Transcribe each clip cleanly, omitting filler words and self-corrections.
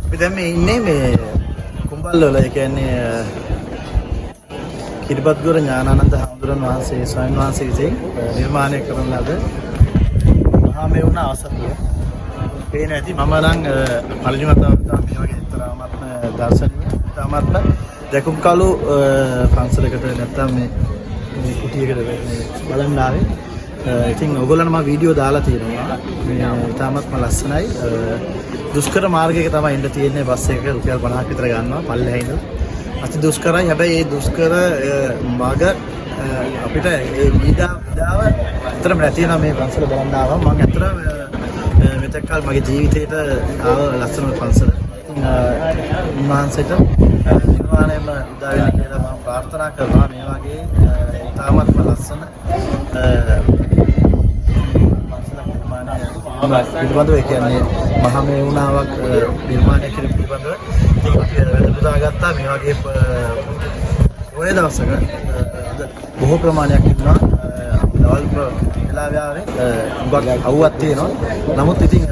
අපි දැන් මේ ඉන්නේ මේ කුඹල් වල ඒ කියන්නේ කිරිබත්ගොර ඥානානන්ද හාමුදුරන් වහන්සේ ස්වාමීන් වහන්සේ විසින් නිර්මාණය කරන ලද මහා මෙවුන අවසතිය. පේන ඇති මම නම් පරිණිමතාවට මේ වගේ තරමත්ම දර්ශනීය තරමත්ම දැකුම් කළු පන්සලකට නැත්තම් මේ කුටියකට බලන්න ආවේ. ඉතින් ඔයගොල්ලන්ට මම වීඩියෝ දාලා තියෙනවා. මේ තාමත්ම ලස්සනයි. දුෂ්කර මාර්ගයක තමයි ඉන්න තියෙන්නේ. බස් එකක රුපියල් 50ක් විතර ගන්නවා පල්ලෙහා ඉඳලා. අති දුෂ්කරයි. හැබැයි මේ දුෂ්කර මාර්ග අපිට ඒ විඩාව අතරම නැති වෙනා මේ පන්සල බලන්න ආවා. මම අතර මෙතෙක් කල මගේ ජීවිතේට ආව ලස්සනම පන්සල. උන්වහන්සේට නිර්වාණයම උදා වෙන කියලා මම ප්‍රාර්ථනා කරනවා. මේ වගේ තාමත්ම ලස්සන පිළිබඳව ඒ කියන්නේ මහා මේවුනාවක් නිර්මාණය කිරීම පිළිබඳව වැදගත්තා. මේ වගේ ඔය දවසක බොහෝ ප්‍රමාණයක් ඉන්නවා. දවල් වෙලාවේ ආවේ උගක් අවුවක් තියෙනවා. නමුත් ඉතින්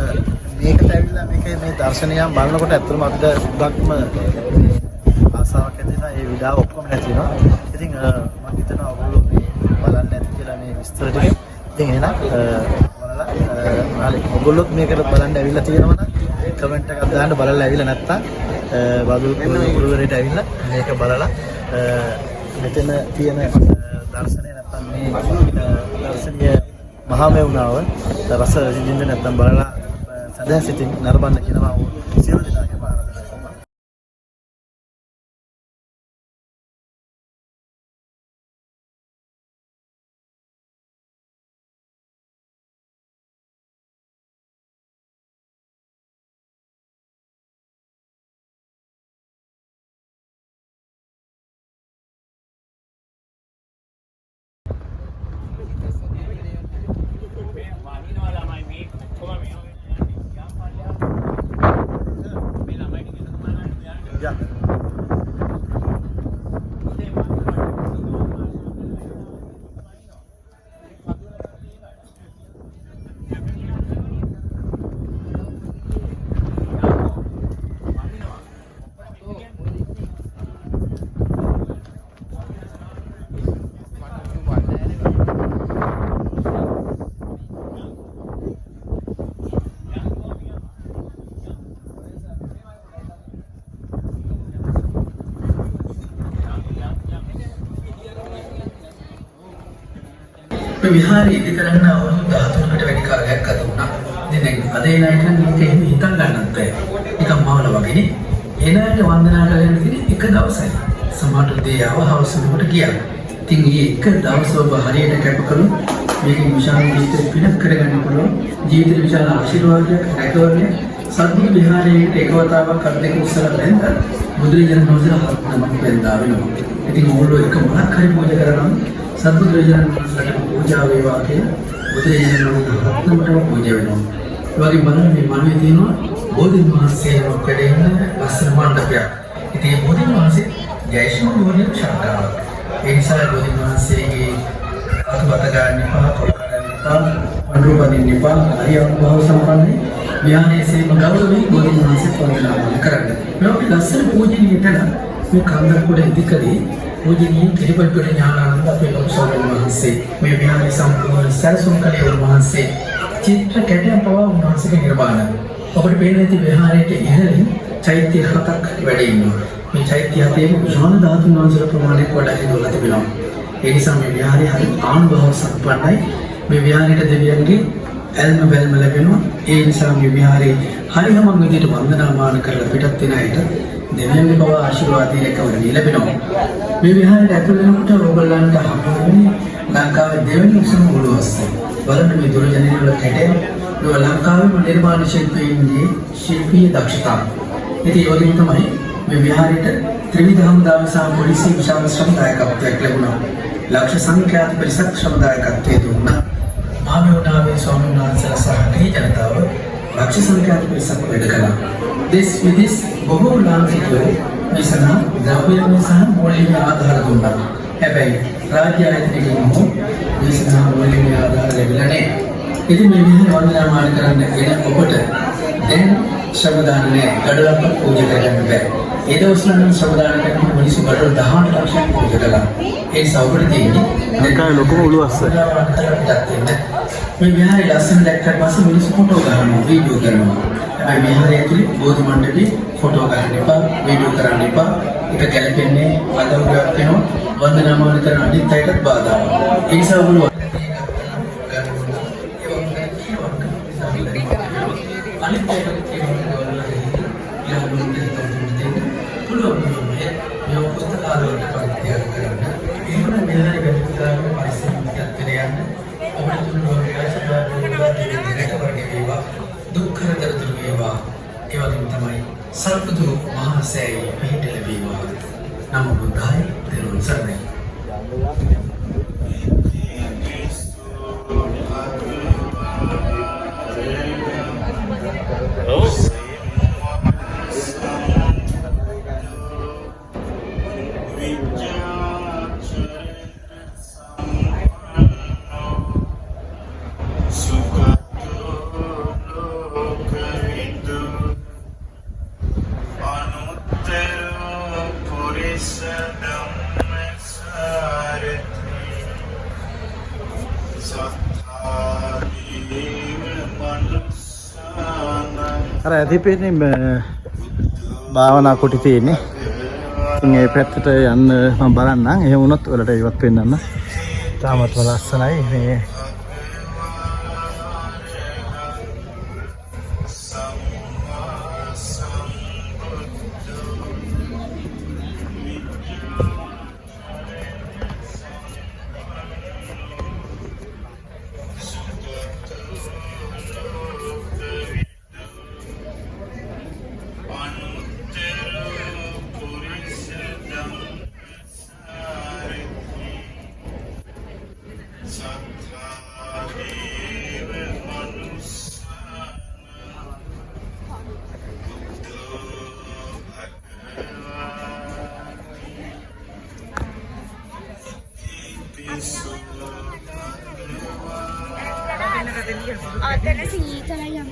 මේකට ඇවිල්ලා මේකේ මේ දර්ශනයන් බලනකොට ඇත්තටම අපිට උගක්ම ආසාවක් ඇති වෙනවා. ඒ විඩාව ඔක්කොම නැති වෙනවා. ඉතින් මම හිතනවා ඔයගොල්ලෝ මේ බලන්න ඇති කියලා මේ විස්තර ටික. ඉතින් එහෙනම් ඔයගොල්ලොත් මේකට බලන්න ඇවිල්ලා තියෙනවා නම් කමෙන්ට් එකක් දාන්න. බලලා ඇවිල්ලා නැත්තම් බදුල් කුරුවරේට ඇවිල්ලා මේක බලලා මෙතන තියෙන දර්ශනය නැත්තම් මේ දර්ශනීය මහා මේවුනාව රස විඳින්න නැත්තම් බලලා සදා සිටින් නරඹන්න කියනවා සියලු දෙනාගේ ආරාධනාව. විහාරය ඉදි කරන්න අවුරුදු 13කට වැඩි කාලයක් ගත වුණා. ඉතින් අද එන අයට මේක එහෙම හිතන් ගන්නත් බැහැ. නිකන් මවල වගේනේ. එන අයට වන්දනා කරගෙන ඉතින් එක දවසයි. සමහර දේ ආවහවස වෙනකොට ගියා. ඉතින් මේ එක දවස ඔබ හරියට කැපකළොත් මේකේ විශාල ජීවිත පිනක් කරගන්න පුළුවන්. ජීවිතේ විශාල ආශිර්වාදයක් රැකවරණය සද්දු විහාරයේ එකවතාවක් කර දෙක උස්සලා බැලුවා. බුදුරජාණන් වහන්සේලා හත්නමක් වෙන්දා වෙනවා. ඉතින් ඕගොල්ලෝ එක මොනක් හරි පූජා කරනවා. සත්බුදුරජාණන් වහන්සේට පූජා වේවා කියලා බුදුරජාණන් වහන්සේ රත්නමටම පූජා වෙනවා. ඒ වගේ බලන්න මේ මනුවේ තියෙනවා බෝධින් වහන්සේනමක් වැඩ ඉන්න ලස්සන මණ්ඩපයක්. ඉතින් මේ බෝධින් වහන්සේ ජයශ්‍රී බෝධින් ශාන්තාවක්. ඒ නිසා බෝධින් වහන්සේගේ අතුපත ගන්න එපා, කොල්කරන්න එපා, අනුරූපදින්න එපා. හරි අනුභව සම්පන්නයි. විහාරයේ සේම ගෞරවයෙන් බෝධින් වහන්සේ පූජා කරන්න. මේ වගේ ලස්සන පූජනීය තැන මේ කන්දක්කොඩ ඉදිකරේ පූජනීය කිරිබත්ගොඩ ඥානානන්ද අපේ ලොකු ස්වාමීන් වහන්සේ මේ විහාරයේ සම්පූර්ණ සැලසුම් කළේ උන්වහන්සේ. චිත්‍ර කැටයම් පවා උන්වහන්සේගේ නිර්මාණ. ඔබට පේන ඇති විහාරයේ ඉහළින් චෛත්‍ය 7ක් වැඩ ඉන්නවා. මේ චෛත්‍ය හතේ විශාල ධාතුන් වහන්සේලා ප්‍රමාණයක් වඩා ඉදලා තිබෙනවා. ඒ නිසා මේ විහාරය හරි ආනුභව සම්පන්නයි. මේ විහාරයට දෙවියන්ගේ ඇල්ම බැල්ම ලැබෙනවා. ඒ නිසා මේ විහාරයේ හරියම විදිහට වන්දනාමාන කරලා පිටත් වෙන අයට දෙවියන්ගේ බව ආශිර්වාදය රැකවරණය ලැබෙනවා. මේ විහාරයට ඇතුල් වෙනකොට ඔයගොල්ලන්ට හම්බෙන්නේ ලංකාවේ දෙවෙනි උසම ඔළුවස්සේ. බලන්න මේ දුරජනන වල කැටේ මේ ලංකාවේම නිර්මාණ ශිල්පීන්ගේ ශිල්පීය දක්ෂතාව. ඉතින් ඒ වගේම තමයි මේ විහාරයට ත්‍රිවිධ හමුදාව සහ පොලිසිය විශාල ශ්‍රමදායකත්වයක් ලැබුණා. ලක්ෂ සංඛ්‍යාත පිරිසක් ශ්‍රමදායකත්වයේ දුන්නා. මහමෙවුනාවේ ස්වාමීන් වහන්සේලා සහ ගිහි ජනතාව ලක්ෂ සංඛ්‍යාත පිරිසක් වැඩ කළා. දෙස් විදෙස් බොහෝ ලාංකිකයෝ විසනා ද්‍රව්‍යමය සහ මූල්‍යමය ආධාර දුන්නා. හැබැයි රාජ්‍ය ආයතනයකින් හෝ විසනා මූල්‍යමය ආධාර ලැබිලා නැහැ. ඉතින් මේ විදිහට වන්දනාමාන කරන්න එන ඔබට දැන් ශ්‍රමදානය ගඩොලක් පූජා කරගන්න බෑ. ඒ දවස්වල නම් ශ්‍රමදාන කරන මිනිස්සු ගඩොල් 18 ලක්ෂයක් පූජා කළා. ඒ සෞකර්ය තියෙන්නේ ලංකාවේ ලොකුම උළුවස්ස. මේ විහාරයේ ලස්සන දැක්කට පස්සේ මිනිස්සු ෆොටෝ ගන්නවා, වීඩියෝ කරනවා. හැබැයි විහාරය ඇතුලේ බෝධි මණ්ඩපේ ෆොටෝ ගන්න එපා, වීඩියෝ කරන්න එපා. ඒක ගැලපෙන්නේ අදවුරක් වෙනවා. වන්දනාමාන කරන අනිත් අයටත් බාධාවක්. ඒ නිසා ඔයගොල්ලෝ සර්පතු මහා සෑයේ පිහිට ලැබීවා. නමෝ බුද්ධාය තෙරුවන් සරණයි. අර ඇතිපෙන්නේ භාවනා කුටි තියෙන්නේ. ඉතින් ඒ පැත්තට යන්න මම බලන්නම්. එහෙම වුණොත් වලට ඉවත් වෙන්නන්න. තාමත් ලස්සනයි මේ. Ada nasi kalau yang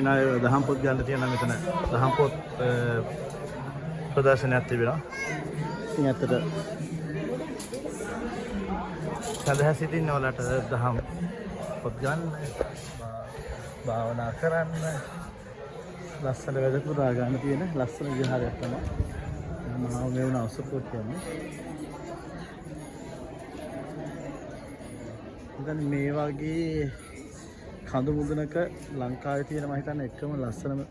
ස්වාමීන් දහම් පොත් ගන්න තියෙනවා මෙතන. දහම් පොත් ප්‍රදර්ශනයක් තිබෙනවා. ඉතින් ඇත්තට සදහස් සිටින්න වලට දහම් පොත් ගන්න භාවනා කරන්න ලස්සන වැඩ පුරා ගන්න තියෙන ලස්සන විහාරයක් තමයි මහා මෙවුනා ඔසපුව කියන්නේ. ඉතින් මේ වගේ කඳු මුදුනක ලංකාවේ තියෙන මම හිතන්නේ එකම ලස්සනම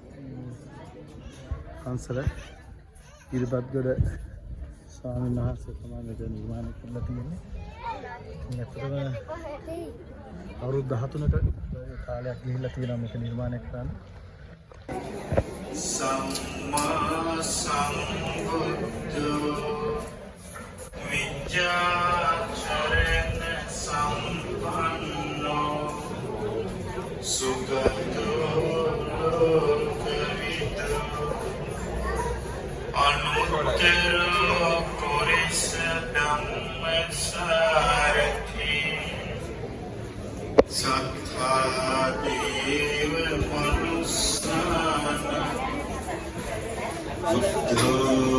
පන්සල ඉරිබත්ගොඩ ස්වාමීන් වහන්සේ තමයි මේක නිර්මාණය කරලා තියෙන්නේ. ඇත්තටම අවුරුදු 13ක කාලයක් ගිහිල්ලා තියෙනවා මේක නිර්මාණය කරන්න. සම්මා සම්බුද්ධ විජ්ජාචරණ සම්පන්නෝ සුගතෝ ලෝකවිදෝ අනුත්තරෝ පුරිස ධම්මසාරථි සත්තා දේව මනුස්සාන බුද්ධෝ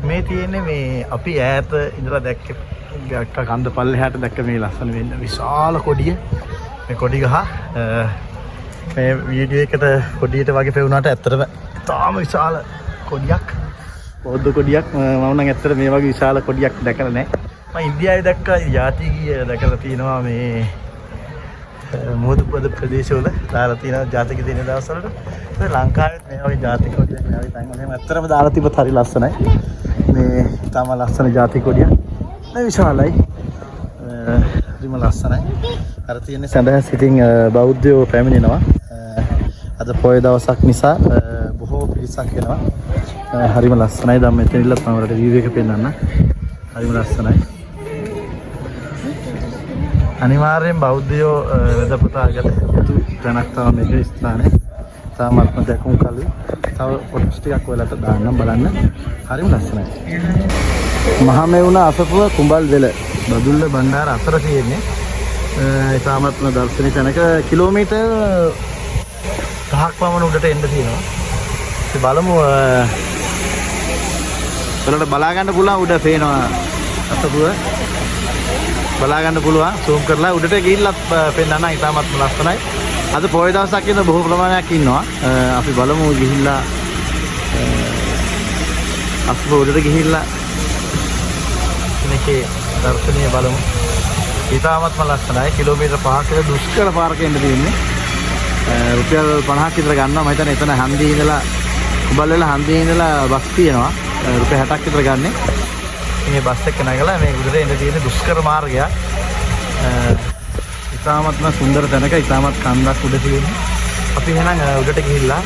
මේ තියෙන්නේ මේ අපි ඈත ඉඳලා දැක්ක කන්ද පල්ලෙහාට දැක්ක මේ ලස්සන වෙන්න විශාල කොඩිය. මේ කොඩි ගහ මේ වීඩියෝ එකට කොඩියට වගේ පෙවුනාට ඇත්තටම තාම විශාල කොඩියක්. බෞද්ධ කොඩියක්. මම නම් ඇත්තට මේ වගේ විශාල කොඩියක් දැකලා නැහැ. මම ඉන්දියාවේ දැක්ක ජාතිකීය දැකලා තියෙනවා මේ මුහුදුපොද ප්‍රදේශවල දාලා තියෙන ජාතික දින දවස්වලට. ඒ ලංකාවේ මේ වගේ ජාතික කොඩියක් මේ වගේ තැන් වල එහෙම ඇත්තටම දාලා තිබ්බත් හරි ලස්සනයි. මේ තාම ලස්සන ජාතික කොඩියක්. මේ විශාලයි. හරිම ලස්සනයි. අර තියෙන්නේ සඳහන් සිටින් බෞද්ධයෝ පැමිණෙනවා. අද පොය දවසක් නිසා බොහෝ පිරිසක් එනවා. හරිම ලස්සනයි. දැන් මෙතන ඉල්ලත් මම වලට වීඩියෝ එක පෙන්නන්න. හරිම ලස්සනයි. අනිවාර්යෙන් බෞද්ධයෝ වෙදපුතාගත යුතු තැනක් තමයි මේක ස්ථානේ. තාමත්ම දැකුම් කලුයි. තව ෆොටෝස් ටිකක් ඔයාලට දාන්නම් බලන්න. හරිම ලස්සනයි. මහා මෙවුනා අසපුව කුඹල් වෙල බදුල්ල බණ්ඩාර අතර තියෙන්නේ. තාමත්ම දර්ශනීය තැනක කිලෝමීටර් 5ක් පමණ උඩට එන්න තියෙනවා. ඉතින් බලමු ඔයාලට බලා ගන්න පුළුවන් උඩ පේනවා අසපුව. බලා ගන්න පුළුවන් zoom කරලා උඩට ගිහිල්ලත් පෙන්නන්න ඉතාමත් ලස්සනයි. අද පොය දවසක් ඉඳන් බොහෝ ප්‍රමාණයක් ඉන්නවා. අපි බලමු ගිහිල්ලා අසපුව උඩට ගිහිල්ලා මේකේ දර්ශනීය බලමු. ඉතාමත්ම ලස්සනයි. කිලෝමීටර් 5ක දුෂ්කර පාරක එන්න තියෙන්නේ. රුපියල් 50ක් විතර ගන්නවා. මම හිතන්නේ එතන හන්දියේ ඉඳලා කුඹල් වෙලා හන්දියේ ඉඳලා බස් තියෙනවා. රුපියල් 60ක් විතර ගන්න. මේ බස් එක නැගලා මේ උඩට එන්න තියෙන දුෂ්කර මාර්ගයක්. ඉතාමත්ම සුන්දර තැනක ඉතාමත් කන්දක් උඩ තියෙන්නේ. අපි එහෙනම් උඩට ගිහිල්ලා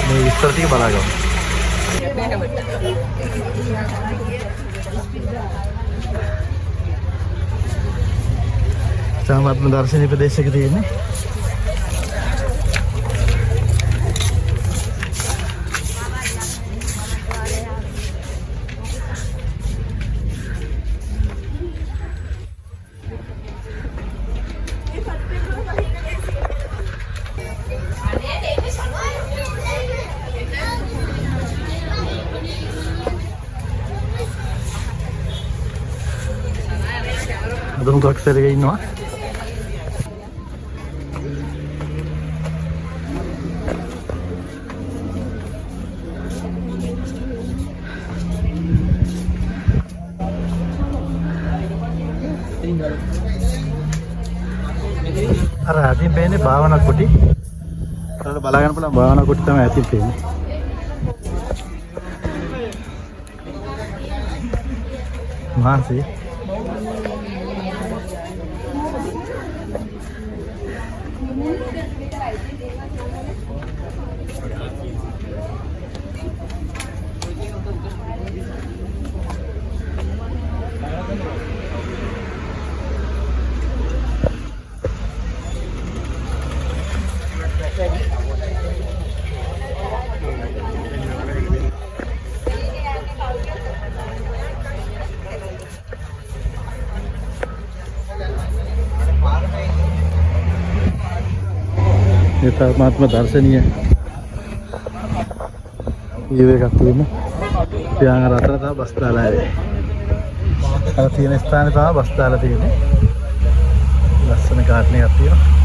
මේ විස්තර ටික බලාගමු. ඉතාමත්ම දර්ශනීය ප්‍රදේශයක තියෙන්නේ. හුඟක් සැරේ ඉන්නවා. අර අදින් බෑනේ භාවනා කුටි. කරලා බලා ගන්න පුළුවන් භාවනා කුටි තමයි ඇතින් තියෙන්නේ. මාසි ये परमात्मा दर्शनीय ये එකක් තියෙනවා. පියාංග රටට තව බස් දාලා ආවේ. අර තියෙන ස්ථානේ තමයි බස් දාලා තියෙන්නේ. ලස්සන ගාඩන් එකක් තියෙනවා.